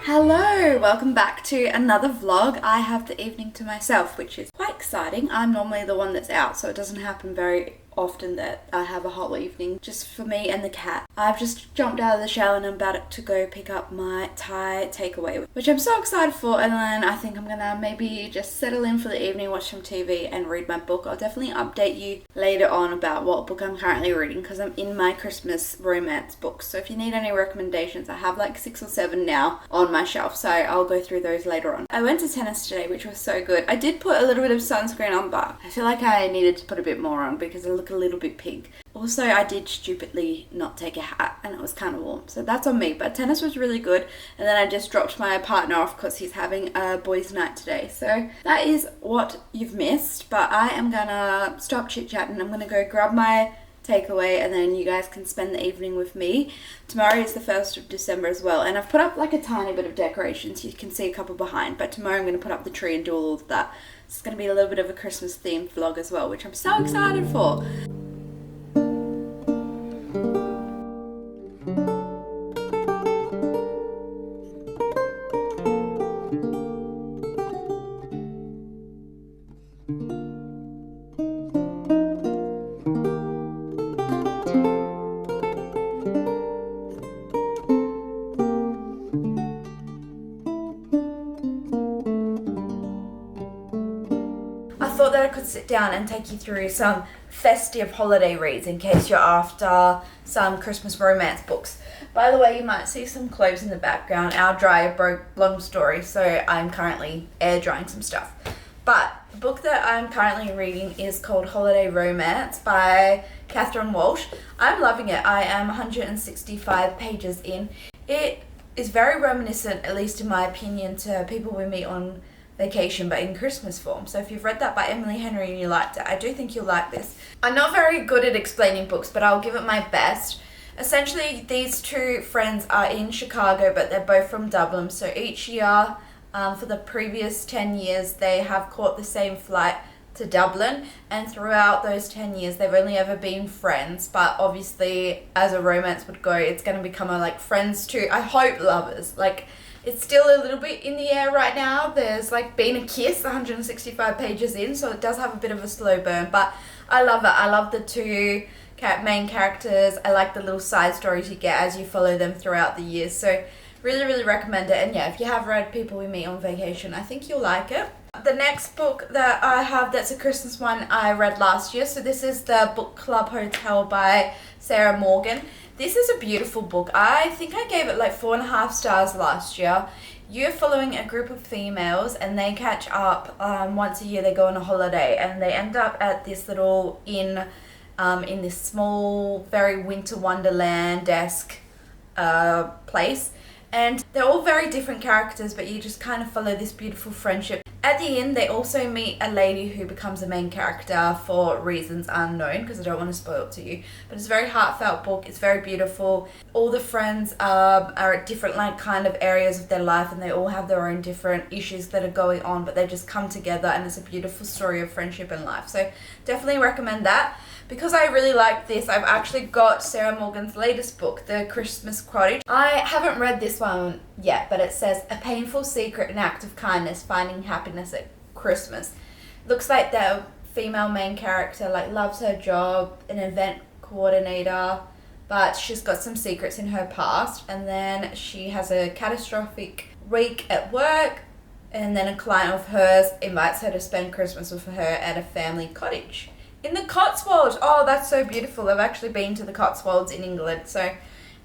Hello, welcome back to another vlog. I have the evening to myself, which is quite exciting. I'm normally the one that's out, so it doesn't happen very often that I have a whole evening just for me and the cat. I've just jumped out of the shower and I'm about to go pick up my Thai takeaway, which I'm so excited for, and then I think I'm gonna maybe just settle in for the evening, watch some TV and read my book. I'll definitely update you later on about what book I'm currently reading because I'm in my Christmas romance books. So if you need any recommendations, I have like 6 or 7 now on my shelf, so I'll go through those later on. I went to tennis today, which was so good. I did put a little bit of sunscreen on, but I feel like I needed to put a bit more on because I look a little bit pink. Also, I did stupidly not take a hat and it was kind of warm, so that's on me, but tennis was really good. And then I just dropped my partner off because he's having a boys' night today. So that is what you've missed, but I am gonna stop chit-chatting. I'm gonna go grab my takeaway and then you guys can spend the evening with me. Tomorrow is the 1st of December as well, and I've put up like a tiny bit of decorations. You can see a couple behind, but tomorrow I'm going to put up the tree and do all of that. It's going to be a little bit of a Christmas themed vlog as well, which I'm so excited for. I thought that I could sit down and take you through some festive holiday reads in case you're after some Christmas romance books. By the way, you might see some clothes in the background. Our dryer broke, long story, so I'm currently air drying some stuff. But the book that I'm currently reading is called Holiday Romance by Catherine Walsh. I'm loving it. I am 165 pages in. It is very reminiscent, at least in my opinion, to People We Meet on Vacation, but in Christmas form. So if you've read that by Emily Henry and you liked it, I do think you'll like this. I'm not very good at explaining books, but I'll give it my best. Essentially, these two friends are in Chicago, but they're both from Dublin. So each year, for the previous 10 years, they have caught the same flight to Dublin, and throughout those 10 years they've only ever been friends, but obviously as a romance would go, it's going to become a like friends to, I hope, lovers. Like, it's still a little bit in the air right now. There's like been a kiss 165 pages in, so it does have a bit of a slow burn, but I love it. I love the two main characters. I like the little side stories you get as you follow them throughout the years. So really recommend it. And yeah, if you have read People We Meet on Vacation, I think you'll like it. The next book that I have that's a Christmas one I read last year. So this is The Book Club Hotel by Sarah Morgan. This is a beautiful book. I think I gave it like 4.5 stars last year. You're following a group of females and they catch up once a year. They go on a holiday and they end up at this little inn in this small, very winter wonderland-esque place. And they're all very different characters, but you just kind of follow this beautiful friendship. At the end, they also meet a lady who becomes a main character for reasons unknown, because I don't want to spoil it to you. But it's a very heartfelt book. It's very beautiful. All the friends are at different like kind of areas of their life, and they all have their own different issues that are going on, but they just come together, and it's a beautiful story of friendship and life. So definitely recommend that. Because I really like this, I've actually got Sarah Morgan's latest book, The Christmas Cottage. I haven't read this one yet, but it says, a painful secret and act of kindness, finding happiness at Christmas. Looks like the female main character like loves her job, an event coordinator, but she's got some secrets in her past, and then she has a catastrophic week at work, and then a client of hers invites her to spend Christmas with her at a family cottage in the Cotswolds. Oh, that's so beautiful. I've actually been to the Cotswolds in England, so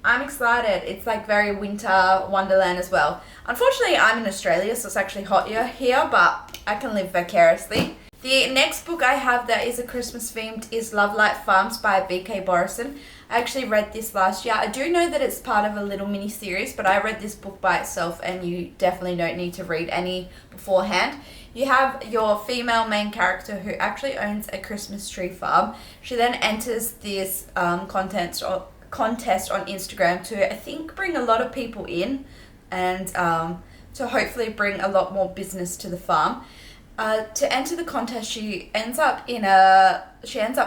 I'm excited. It's like very winter wonderland as well. Unfortunately, I'm in Australia, so it's actually hotter here, but I can live vicariously. The next book I have that is a Christmas themed is Love Light Farms by B.K. Borison. I actually read this last year. I do know that it's part of a little mini series, but I read this book by itself, and you definitely don't need to read any beforehand. You have your female main character who actually owns a Christmas tree farm. She then enters this contest on Instagram to, I think, bring a lot of people in and to hopefully bring a lot more business to the farm. To enter the contest, she ends up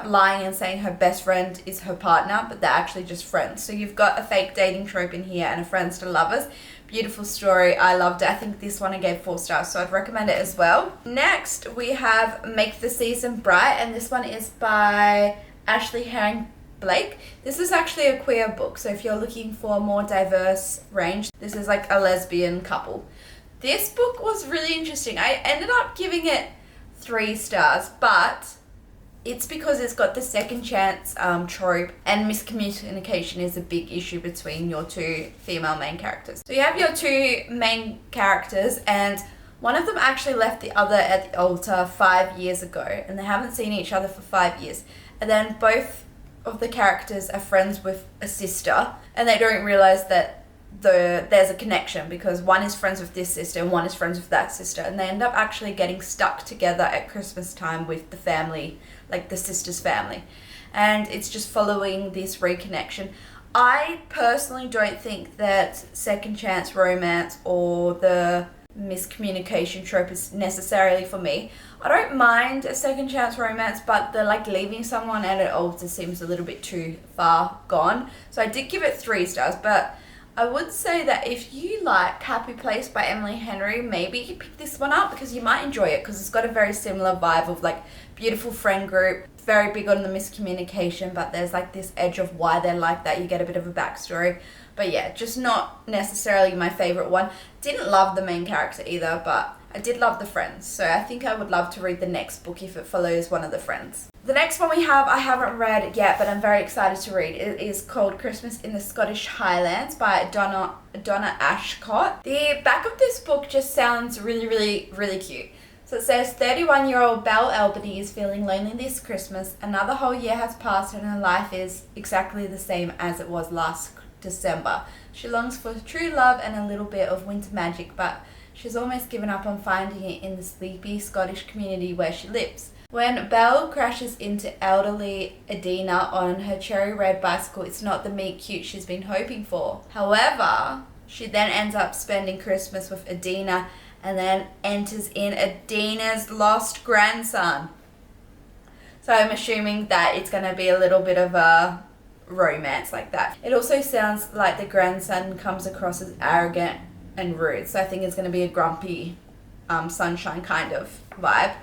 lying and saying her best friend is her partner, but they're actually just friends. So you've got a fake dating trope in here and a friends to lovers. Beautiful story. I loved it. I think this one I gave 4 stars, so I'd recommend it as well. Next, we have Make the Season Bright, and this one is by Ashley Herring Blake. This is actually a queer book, so if you're looking for a more diverse range, this is like a lesbian couple. This book was really interesting. I ended up giving it 3 stars, but it's because it's got the second chance trope, and miscommunication is a big issue between your 2 female main characters. So you have your 2 main characters, and one of them actually left the other at the altar 5 years ago, and they haven't seen each other for 5 years. And then both of the characters are friends with a sister, and they don't realize that there's a connection, because one is friends with this sister and one is friends with that sister, and they end up actually getting stuck together at Christmas time with the family, like the sister's family, and it's just following this reconnection. I personally don't think that second chance romance or the miscommunication trope is necessarily for me. I don't mind a second chance romance, but the like leaving someone at an altar seems a little bit too far gone. So I did give it 3 stars, but I would say that if you like Happy Place by Emily Henry, maybe you pick this one up because you might enjoy it, because it's got a very similar vibe of like beautiful friend group, very big on the miscommunication, but there's like this edge of why they're like that. You get a bit of a backstory. But yeah, just not necessarily my favorite one. Didn't love the main character either, but I did love the friends. So I think I would love to read the next book if it follows one of the friends. The next one we have, I haven't read yet, but I'm very excited to read. It is called Christmas in the Scottish Highlands by Donna Ashcott. The back of this book just sounds really, really, really cute. So it says, 31-year-old Belle Albany is feeling lonely this Christmas. Another whole year has passed and her life is exactly the same as it was last December. She longs for true love and a little bit of winter magic, but she's almost given up on finding it in the sleepy Scottish community where she lives. When Belle crashes into elderly Adina on her cherry red bicycle, it's not the meet cute she's been hoping for. However, she then ends up spending Christmas with Adina and then enters in Adina's lost grandson. So I'm assuming that it's going to be a little bit of a romance like that. It also sounds like the grandson comes across as arrogant and rude, so I think it's going to be a grumpy sunshine kind of vibe.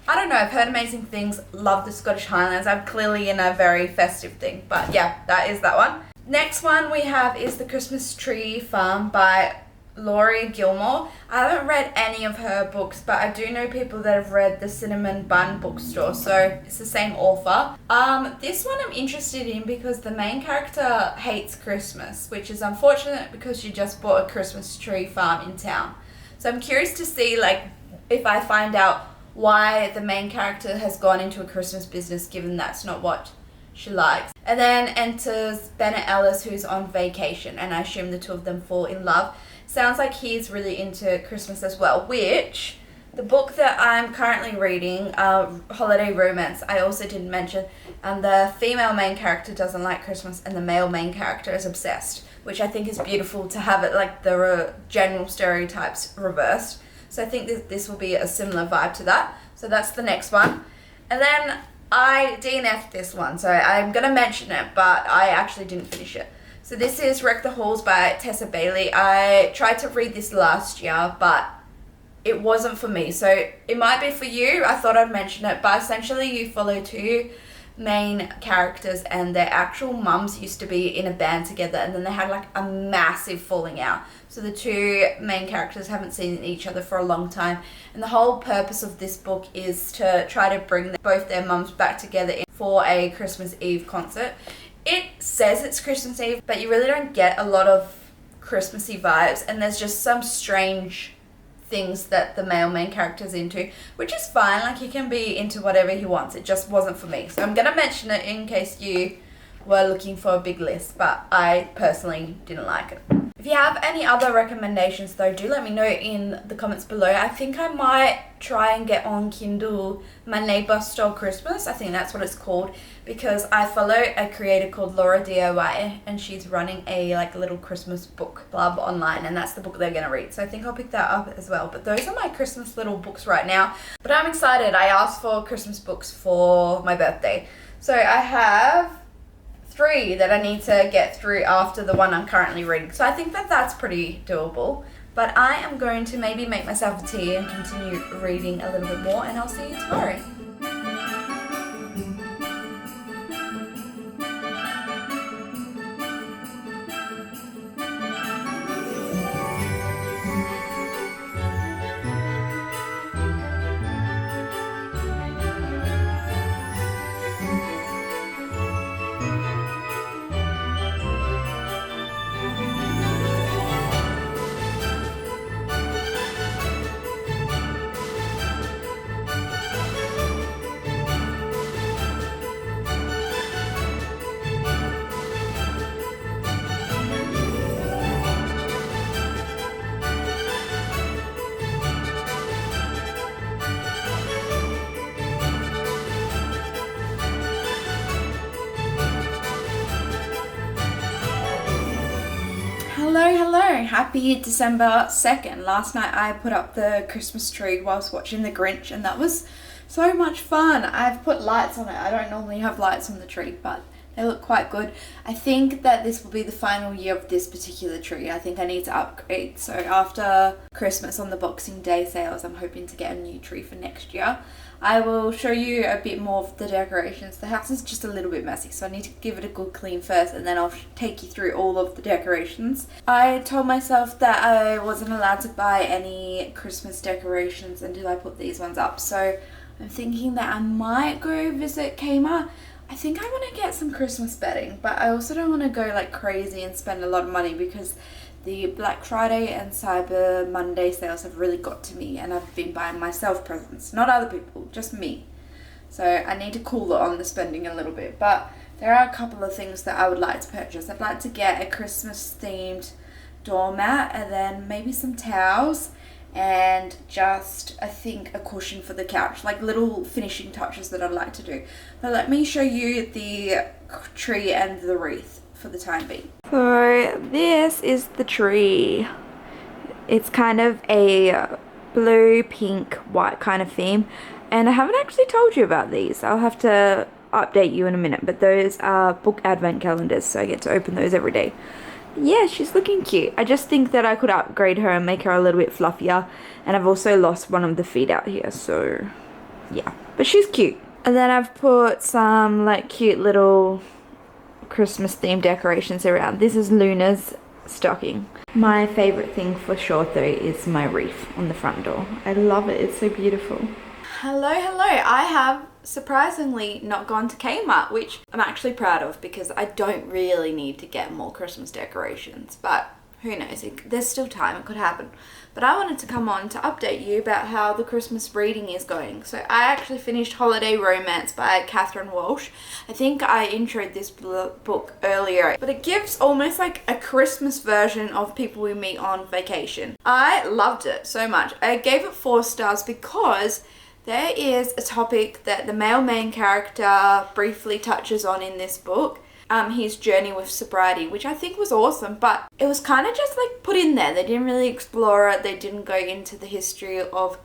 I don't know, I've heard amazing things, love the Scottish Highlands. I'm clearly in a very festive thing, but yeah, that is that one. Next one we have is The Christmas Tree Farm by Laurie Gilmore. I haven't read any of her books, but I do know people that have read The Cinnamon Bun Bookstore, so it's the same author. This one I'm interested in because the main character hates Christmas, which is unfortunate because she just bought a Christmas tree farm in town. So I'm curious to see like if I find out why the main character has gone into a Christmas business, given that's not what she likes. And then enters Bennett Ellis, who's on vacation, and I assume the 2 of them fall in love. Sounds like he's really into Christmas as well, which the book that I'm currently reading, Holiday Romance, I also didn't mention, and the female main character doesn't like Christmas and the male main character is obsessed, which I think is beautiful to have it like the general stereotypes reversed. So I think this will be a similar vibe to that. So that's the next one. And then I DNF'd this one, so I'm going to mention it, but I actually didn't finish it. So this is Wreck the Halls by Tessa Bailey. I tried to read this last year, but it wasn't for me. So it might be for you. I thought I'd mention it, but essentially you follow 2 main characters and their actual mums used to be in a band together, and then they had like a massive falling out. So the 2 main characters haven't seen each other for a long time, and the whole purpose of this book is to try to bring both their mums back together for a Christmas Eve concert. It says it's Christmas Eve, but you really don't get a lot of Christmassy vibes, and there's just some strange things that the male main character's into, which is fine. Like, he can be into whatever he wants. It just wasn't for me. So I'm going to mention it in case you were looking for a big list, but I personally didn't like it. If you have any other recommendations though, do let me know in the comments below. I think I might try and get on Kindle My Neighbor Stole Christmas. I think that's what it's called, because I follow a creator called Laura DIY, and she's running a like little Christmas book club online, and that's the book they're going to read. So I think I'll pick that up as well. But those are my Christmas little books right now. But I'm excited. I asked for Christmas books for my birthday. So I have 3 that I need to get through after the one I'm currently reading. So I think that that's pretty doable. But I am going to maybe make myself a tea and continue reading a little bit more, and I'll see you tomorrow. Hello, happy December 2nd. Last night I put up the Christmas tree whilst watching The Grinch, and that was so much fun. I've put lights on it. I don't normally have lights on the tree, but they look quite good. I think that this will be the final year of this particular tree. I think I need to upgrade. So after Christmas on the Boxing Day sales, I'm hoping to get a new tree for next year. I will show you a bit more of the decorations. The house is just a little bit messy, so I need to give it a good clean first, and then I'll take you through all of the decorations. I told myself that I wasn't allowed to buy any Christmas decorations until I put these ones up, so I'm thinking that I might go visit Kmart. I think I want to get some Christmas bedding, but I also don't want to go like crazy and spend a lot of money, because the Black Friday and Cyber Monday sales have really got to me, and I've been buying myself presents, not other people, just me. So I need to cool on the spending a little bit, but there are a couple of things that I would like to purchase. I'd like to get a Christmas themed doormat, and then maybe some towels, and just, I think, a cushion for the couch, like little finishing touches that I'd like to do. But let me show you the tree and the wreath for the time being. So this is the tree. It's kind of a blue, pink, white kind of theme, and I haven't actually told you about these. I'll have to update you in a minute, but those are book advent calendars, so I get to open those every day. Yeah, she's looking cute. I just think that I could upgrade her and make her a little bit fluffier, and I've also lost one of the feet out here, so yeah, but she's cute. And then I've put some like cute little Christmas themed decorations around. This is Luna's stocking. My favorite thing for sure though is my wreath on the front door. I love it, it's so beautiful. Hello, I have surprisingly not gone to Kmart, which I'm actually proud of, because I don't really need to get more Christmas decorations, but who knows, there's still time, it could happen. But I wanted to come on to update you about how the Christmas reading is going. So I actually finished Holiday Romance by Catherine Walsh. I think I introed this book earlier, but it gives almost like a Christmas version of People We Meet on Vacation. I loved it so much. I gave it 4 stars because there is a topic that the male main character briefly touches on in this book. His journey with sobriety, which I think was awesome, but it was kind of just like put in there. They didn't really explore it. They didn't go into the history of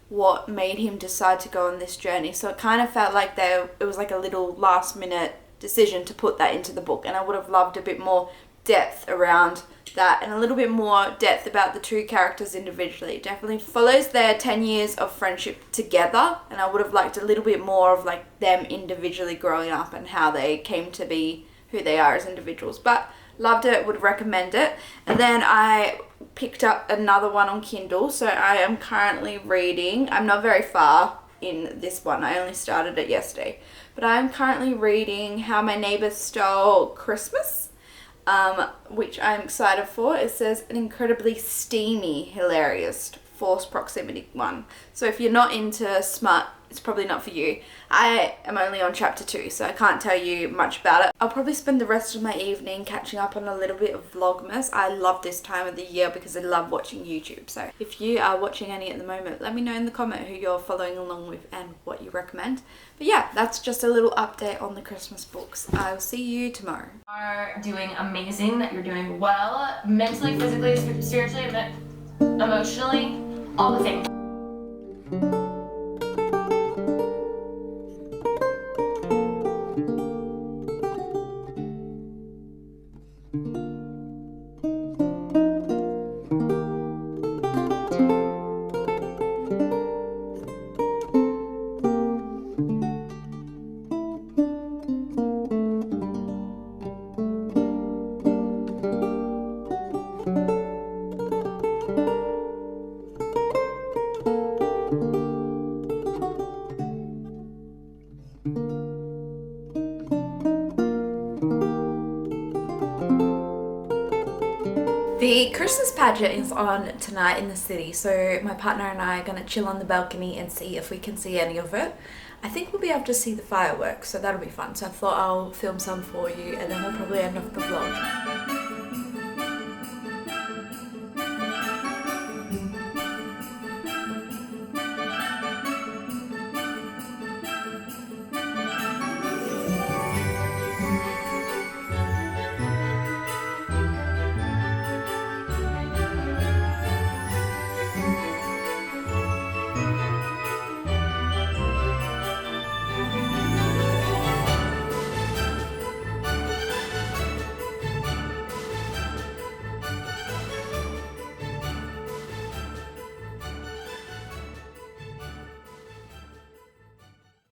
what made him decide to go on this journey. So it kind of felt like it was like a little last minute decision to put that into the book, and I would have loved a bit more depth around that, and a little bit more depth about the 2 characters individually. It definitely follows their 10 years of friendship together, and I would have liked a little bit more of like them individually growing up and how they came to be who they are as individuals. But loved it, would recommend it. And then I picked up another one on Kindle, so I am currently reading, I'm not very far in this one, I only started it yesterday, but I'm currently reading How My Neighbor Stole Christmas, which I'm excited for. It says an incredibly steamy, hilarious forced proximity one. So if you're not into smut, it's probably not for you. I am only on chapter 2, so I can't tell you much about it. I'll probably spend the rest of my evening catching up on a little bit of Vlogmas. I love this time of the year because I love watching YouTube. So if you are watching any at the moment, let me know in the comment who you're following along with and what you recommend. But yeah, that's just a little update on the Christmas books. I'll see you tomorrow. You are doing amazing. You're doing well. Mentally, physically, spiritually, emotionally, all the things. The Christmas pageant is on tonight in the city, so my partner and I are going to chill on the balcony and see if we can see any of it. I think we'll be able to see the fireworks, so that'll be fun. So I thought I'll film some for you and then we'll probably end off the vlog.